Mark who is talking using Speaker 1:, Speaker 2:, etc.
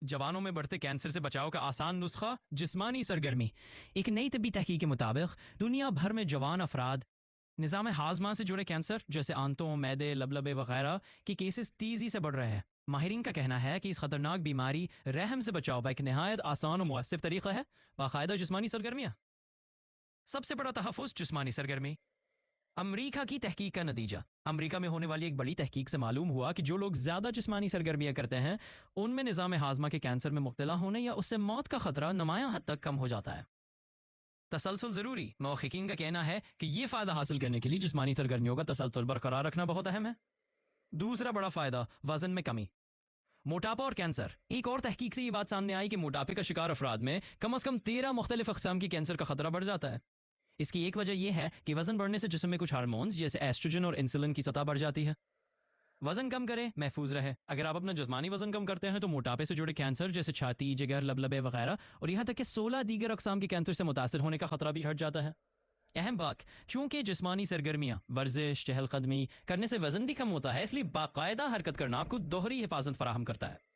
Speaker 1: جوانوں میں بڑھتے کینسر سے بچاؤ کا آسان نسخہ جسمانی سرگرمی۔ ایک نئی طبی تحقیق کے مطابق دنیا بھر میں جوان افراد نظام ہاضمہ سے جڑے کینسر جیسے آنتوں، معدے، لبلبے وغیرہ کے کیسز تیزی سے بڑھ رہے ہیں۔ ماہرین کا کہنا ہے کہ اس خطرناک بیماری رحم سے بچاؤ کا ایک نہایت آسان و مؤثر طریقہ ہے، باقاعدہ جسمانی سرگرمیاں۔ سب سے بڑا تحفظ جسمانی سرگرمی۔ امریکہ کی تحقیق کا نتیجہ۔ امریکہ میں ہونے والی ایک بڑی تحقیق سے معلوم ہوا کہ جو لوگ زیادہ جسمانی سرگرمیاں کرتے ہیں ان میں نظام ہاضمہ کے کینسر میں مبتلا ہونے یا اس سے موت کا خطرہ نمایاں حد تک کم ہو جاتا ہے۔ تسلسل ضروری۔ محققین کا کہنا ہے کہ یہ فائدہ حاصل کرنے کے لیے جسمانی سرگرمیوں کا تسلسل برقرار رکھنا بہت اہم ہے۔ دوسرا بڑا فائدہ، وزن میں کمی۔ موٹاپا اور کینسر۔ ایک اور تحقیق سے یہ بات سامنے آئی کہ موٹاپے کا شکار افراد میں کم از کم 13 مختلف اقسام کی کینسر کا خطرہ بڑھ جاتا ہے۔ اس کی ایک وجہ یہ ہے کہ وزن بڑھنے سے جسم میں کچھ ہارمونز جیسے ایسٹروجن اور انسولن کی سطح بڑھ جاتی ہے۔ وزن کم کرے، محفوظ رہے۔ اگر آپ اپنا جسمانی وزن کم کرتے ہیں تو موٹاپے سے جڑے کینسر جیسے چھاتی، جگر، لبلبے وغیرہ اور یہاں تک کہ 16 دیگر اقسام کے کینسر سے متاثر ہونے کا خطرہ بھی ہٹ جاتا ہے۔ اہم بات، چونکہ جسمانی سرگرمیاں، ورزش، چہل قدمی کرنے سے وزن بھی کم ہوتا ہے، اس لیے باقاعدہ حرکت کرنا آپ کو دوہری حفاظت فراہم کرتا ہے۔